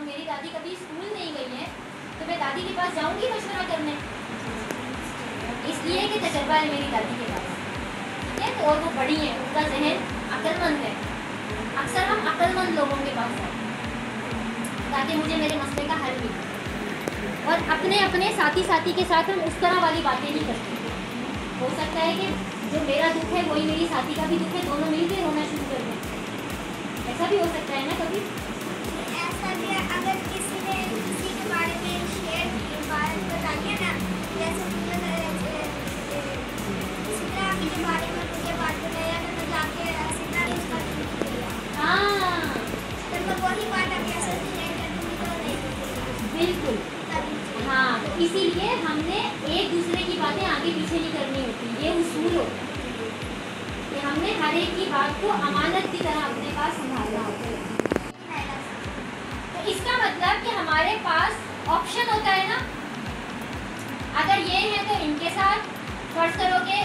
मेरी दादी कभी स्कूल नहीं गई है तो मैं दादी के पास जाऊंगी मशवरा करने, इसलिए कि तजर्बा है मेरी दादी के पास, ठीक है। तो और वो बड़ी हैं, उनका जहन अक्लमंद है। अक्सर हम अक्लमंद लोगों के पास जाते हैं ताकि मुझे मेरे मसले का हल मिले, और अपने अपने साथी के साथ हम उस तरह वाली बातें नहीं करते। हो सकता है कि जो मेरा दुख है वही मेरी साथी का भी दुख है, दोनों मिलकर रोना शुरू कर दें, ऐसा भी हो सकता है ना कभी। ऐसा भी है, अगर किसी ने किसी के बारे में शेयर बात बताइए ना, जैसे सिमरा के बारे में मुझे बात बताया तो मैं जाके सिमरा ने उसका हाँ तो मैं वही बात अभी ऐसे शेयर कर दूँगी तो नहीं बिल्कुल, हाँ। तो इसीलिए हमने एक दूसरे की बातें आगे पीछे नहीं करनी होती, ये उसूल होता है कि हमने हर एक की बात को अमानत की तरह अपने पास संभालना होता है। तो इसका मतलब कि हमारे पास ऑप्शन होता है ना, अगर ये है तो इनके साथ, फर्ज करो कि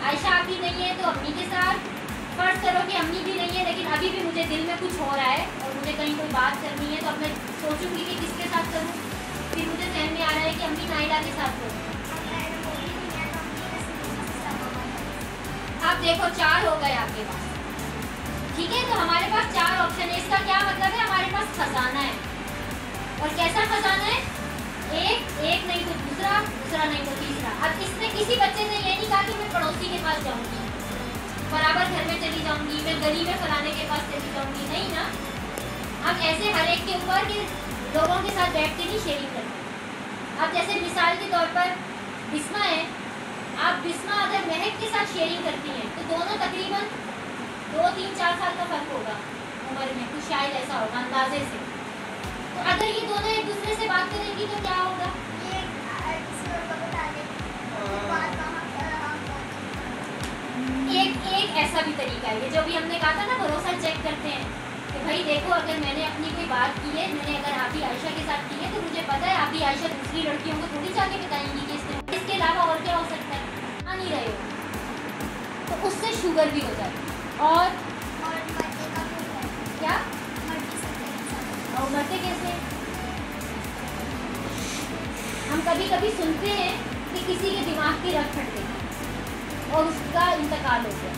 आयशा आप ही नहीं है तो अम्मी के साथ, फर्ज करो कि अम्मी भी नहीं है लेकिन अभी भी मुझे दिल में कुछ हो रहा है और मुझे कहीं कोई बात करनी है, तो अब मैं सोचूंगी कि किसके साथ करूँ, फिर मुझे ध्यान में आ रहा है कि अम्मी नाइला के साथ करूँ। अब देखो 4 हो गए आपके पास, ठीक है। तो हमारे पास 4 ऑप्शन है, इसका क्या मतलब है, हमारे पास खजाना है। और कैसा खजाना है, एक नहीं तो दूसरा नहीं तो तीसरा। अब इसमें किसी बच्चे ने ये नहीं कहा कि मैं पड़ोसी के पास जाऊंगी, बराबर घर में चली जाऊंगी, मैं गली में फलाने के पास चली जाऊंगी, नहीं ना। अब ऐसे हर एक के ऊपर कि लोगों के साथ बैठ के नहीं शेयरिंग करती। अब जैसे मिसाल के तौर पर बिस्मा है, आप बिस्मा अगर महक के साथ शेयरिंग करती हैं तो दोनों तकरीबन 2, 3, 4 साल का फर्क होगा उम्र में, कुछ शायद ऐसा होगा अंदाजे से। तो अगर ये दोनों एक दूसरे से बात करेंगी तो क्या होगा, एक ऐसा भी तरीका है, ये जो भी हमने कहा था ना, भरोसा चेक करते हैं कि भाई देखो अगर मैंने अपनी कोई बात की है, मैंने अगर आप ही आयशा के साथ की है तो मुझे पता है आप ही आयशा दूसरी लड़कियों को थोड़ी जाके बताएंगी कि इसके अलावा और क्या हो सकता है, आ नहीं रहे हो तो उससे शुगर भी हो जाती है। और क्या और मरते कैसे, हम कभी कभी सुनते हैं कि किसी के दिमाग की रग फट गई और उसका इंतकाल हो गया,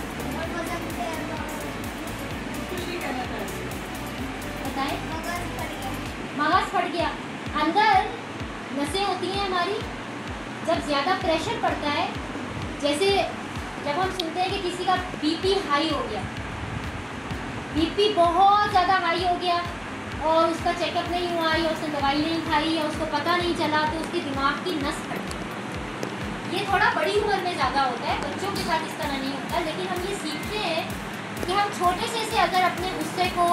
बताएं, मगज फट गया। अंदर नसें होती हैं हमारी, जब ज़्यादा प्रेशर पड़ता है, जैसे जब हम सुनते हैं कि किसी का बीपी हाई हो गया, बीपी बहुत ज़्यादा हाई हो गया और उसका चेकअप नहीं हुआ या उसने दवाई नहीं खाई या उसको पता नहीं चला तो उसके दिमाग की नस फट गई। ये थोड़ा बड़ी उम्र में ज़्यादा होता है, बच्चों के साथ इस तरह नहीं होता, लेकिन हम ये सीखते हैं कि हम छोटे से अगर अपने गुस्से को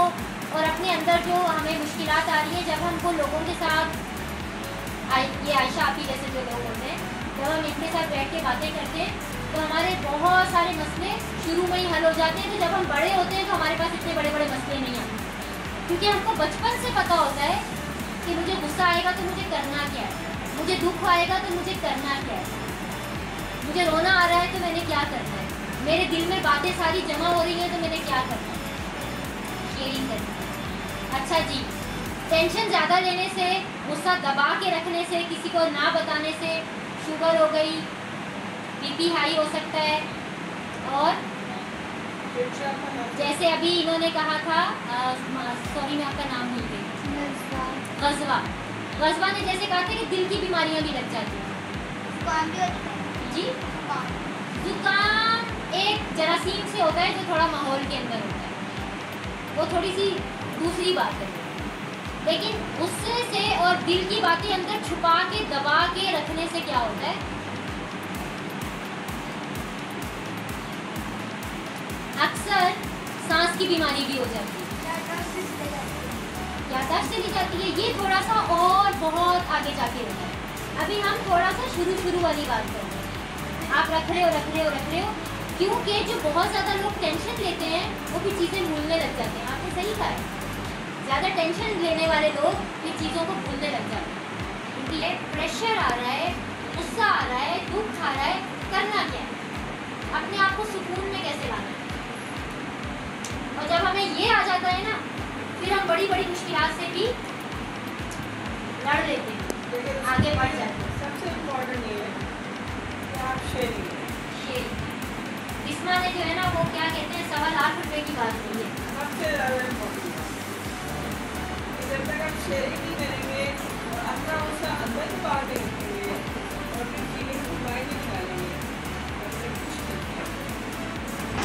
और अपने अंदर जो हमें मुश्किलात आ रही हैं, जब हमको लोगों के साथ ये आयशा आप ही जैसे जो लोग होते हैं, जब हम इनके साथ बैठ के बातें करते हैं तो हमारे बहुत सारे मसले शुरू में ही हल हो जाते हैं। तो जब हम बड़े होते हैं तो हमारे पास इतने बड़े बड़े मसले नहीं आते, क्योंकि हमको बचपन से पता होता है कि मुझे गुस्सा आएगा तो मुझे करना क्या है, मुझे दुख आएगा तो मुझे करना क्या है, मुझे रोना आ रहा है तो मैंने क्या करना है, मेरे दिल में बातें सारी जमा हो रही हैं तो मैंने क्या करना है, शेयरिंग करनी है। अच्छा जी, टेंशन ज़्यादा लेने से, गुस्सा दबा के रखने से, किसी को ना बताने से शुगर हो गई, बीपी हाई हो सकता है। और जैसे अभी इन्होंने कहा था, सॉरी मैं आपका नाम भूल गई, गजवा ने जैसे कहा था कि दिल की बीमारियां भी लग जाती हैं जी। जुकाम एक जरासीम से होता है जो थोड़ा माहौल के अंदर होता है, वो थोड़ी सी दूसरी बात है, लेकिन गुस्से से और दिल की बातें अंदर छुपा के दबा के रखने से क्या होता है, अक्सर सांस की बीमारी भी हो जाती है, याददाश्त चली जाती है। ये थोड़ा सा और बहुत आगे जाके होता है, अभी हम थोड़ा सा शुरू वाली बात कर रहे हैं। आप रख रहे हो क्योंकि जो बहुत ज़्यादा लोग टेंशन लेते हैं वो भी चीज़ें भूलने लग जाते हैं। आपने सही कहा है, ज़्यादा टेंशन लेने वाले लोग ये चीज़ों को भूलने लग जाते हैं, क्योंकि ये प्रेशर आ रहा है, गुस्सा आ रहा है, दुख आ रहा है, करना क्या है, अपने आप को सुकून में कैसे लाना है। और जब हमें ये आ जाता है ना, फिर हम बड़ी बड़ी मुश्किलात से भी लड़ लेते हैं, लेकिन आगे बढ़ जाते हैं। सबसे इम्पोर्टेंट ये है कि आप शेयरिंग, बिस्मा ने जो है ना वो क्या कहते हैं 1.25 रुपये की बात की है। सबसे ज़्यादा इम्पोर्टेंट बात। जब तक आप शेयरिंग नहीं करेंगे और अपना उसका अंदर से बाहर नहीं रखेंगे और फिर फीलिंग को बाहर नहीं निकालेंगे, तो कुछ नहीं है।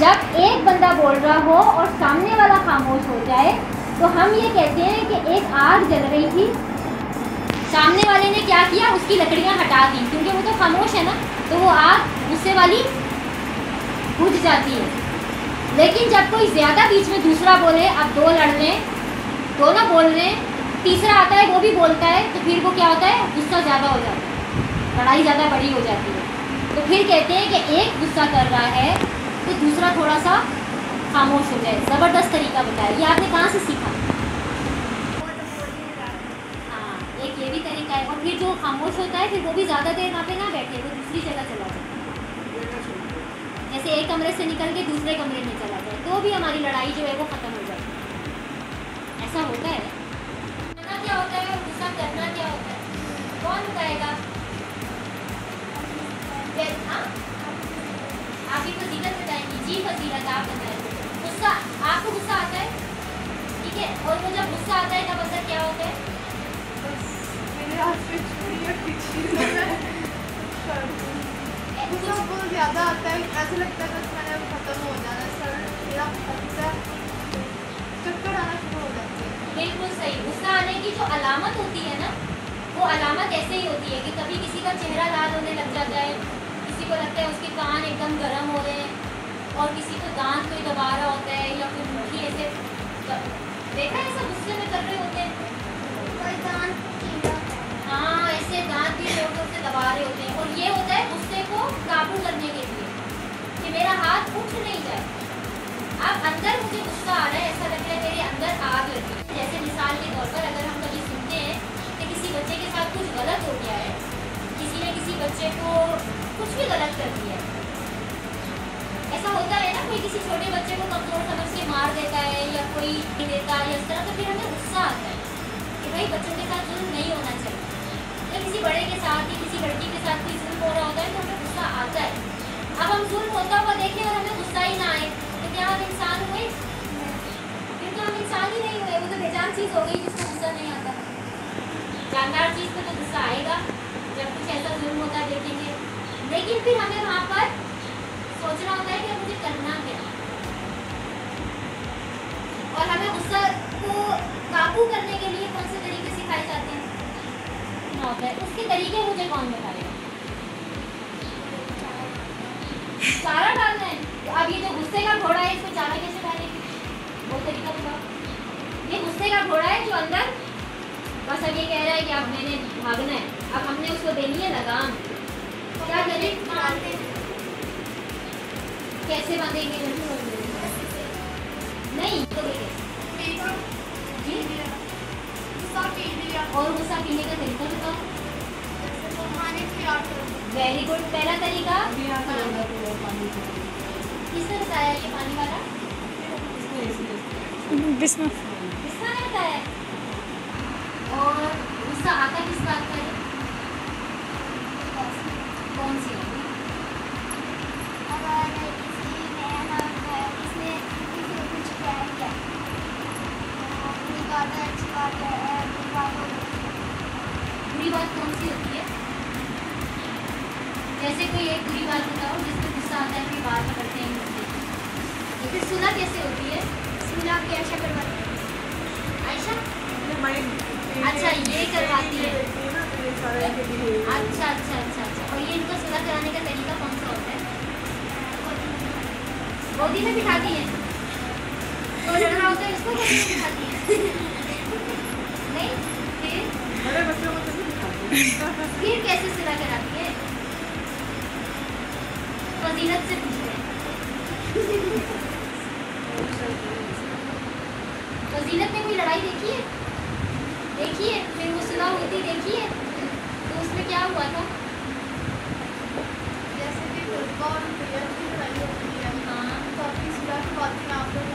जब एक बंदा बोल रहा हो और सामने वाला खामोश हो जाए तो हम ये कहते हैं कि एक आग जल रही थी, सामने वाले ने क्या किया, उसकी लकड़ियां हटा दी, क्योंकि वो तो खामोश है ना, तो वो आग गुस्से वाली बुझ जाती है। लेकिन जब कोई ज़्यादा बीच में दूसरा बोले, अब दो लड़ रहे हैं, दोनों बोल रहे हैं, तीसरा आता है वो भी बोलता है, तो फिर वो क्या होता है, गुस्सा ज़्यादा हो जाता है, लड़ाई ज़्यादा बड़ी हो जाती है। तो फिर कहते हैं कि एक गुस्सा कर रहा है तो दूसरा थोड़ा सा खामोश हो जाए। ज़बरदस्त तरीका बताया, ये आपने कहाँ से सीखा? हाँ, एक ये भी तरीका है। और फिर जो खामोश होता है फिर वो भी ज़्यादा देर वहाँ पे ना बैठे, वो दूसरी जगह चला जाए, जैसे एक कमरे से निकल के दूसरे कमरे में चला जाए, तो भी हमारी लड़ाई जो है वो ख़त्म हो जाती है। ऐसा होता है। करना क्या होता है, गुस्सा करना क्या होता है, कौन बताएगा? हाँ, आप ही फजीलत बताएंगी। जी फजीलत आप बताएंगे। गुस्सा, आपको गुस्सा आता है, ठीक है, और वो जब गुस्सा आता है तब असर क्या होता है? मेरे हाथ पे छुरी या गुस्सा बहुत ज़्यादा आता है, ऐसा लगता है बस मैंने ख़त्म हो जाना, सर मेरा अच्छा चक्कर आना शुरू हो जाती है। बिल्कुल सही। गुस्सा आने की जो अलामत होती है ना, वो अलामत ऐसे ही होती है कि कभी किसी का चेहरा लाल होने लग जाता है, किसी को लगता है उसके कान एकदम गर्म हो रहे हैं, और किसी को दांत कोई दबा रहा होता है, या फिर मुट्ठी ऐसे, देखा है ऐसा गुस्से में कर रहे होते हैं, हाँ ऐसे दांत भी जोर जोर से दबा रहे होते हैं। और ये होता है गुस्से को काबू करने के लिए कि मेरा हाथ उठ नहीं जाए। अब अंदर मुझे गुस्सा आ रहा है, ऐसा लग रहा है मेरे अंदर आग लगी। जैसे मिसाल के तौर पर अगर हम कभी सुनते हैं कि किसी बच्चे के साथ कुछ गलत हो गया है, किसी ने किसी बच्चे को कुछ भी गलत कर दिया है, ऐसा होता है ना, कोई किसी छोटे बच्चे को कमजोर समझ के मार देता है या कोई देता है इस तरह, तो फिर हमें गुस्सा आता है कि भाई बच्चों के साथ जुल्म नहीं होना चाहिए। या किसी बड़े के साथ या किसी लड़की के साथ कोई जुल्म हो रहा होता है तो हमें गुस्सा आता है। अब हम जुल्म होता हुआ देखें और हमें गुस्सा ही ना आए तो क्या हम इंसान हुए? फिर तो हम इंसान ही नहीं हुए, वो तो बेजान चीज़ हो गई जिसको गुस्सा नहीं आता। जानदार चीज़ पे तो गुस्सा आएगा जब कुछ ऐसा जुल्म होता देखेंगे, लेकिन फिर हमें वहाँ पर सोचना होता है कि मुझे करना क्या, और हमें गुस्सा को काबू करने के लिए कौन से तरीके सिखाए जाते हैं होता है, उसके तरीके मुझे कौन बताएगा? चारा डालना है। तो अब ये जो गुस्से का घोड़ा है इसको चारा कैसे डालेंगे, वो तरीका बताओ। ये गुस्से का घोड़ा है जो अंदर बस अब ये कह रहा है कि अब मैंने भागना है, अब हमने उसको देनी है लगाम, क्या करें? कैसे बांधेंगे? नहीं तो जी, और गुस्सा पीने का तरीका बताओ। वेरी गुड, पहला तरीका किसने बताया ये पानी वाला? बिस्मा किसने बताया? और गुस्सा आता किस बात का है? कौन सी? बुरी बात कौन सी होती है? जैसे कोई एक बुरी बात बताओ जिसमें गुस्सा आता है, फिर बात करते हैं मुझसे, तो फिर सुलह कैसे होती है? सुलह की आयशा करवाती है। आयशा अच्छा ये करवाती है। अच्छा अच्छा अच्छा अच्छा। और ये इनको सुलह कराने का तरीका कौन सा होता है? गोदी में बिठाती है, तो लड़ना होता है इसको गोदी में बिठाती है नहीं, फिर कैसे सुलह कराती है? फजीलत से पूछते हैं। फजीलत ने कोई लड़ाई देखी है? देखी है? फिर वो सुलह होती देखी है? तो उसमें क्या हुआ था? जैसे कि और की लड़ाई होती है, हाँ तो अपनी सुलह की बात में आप लोग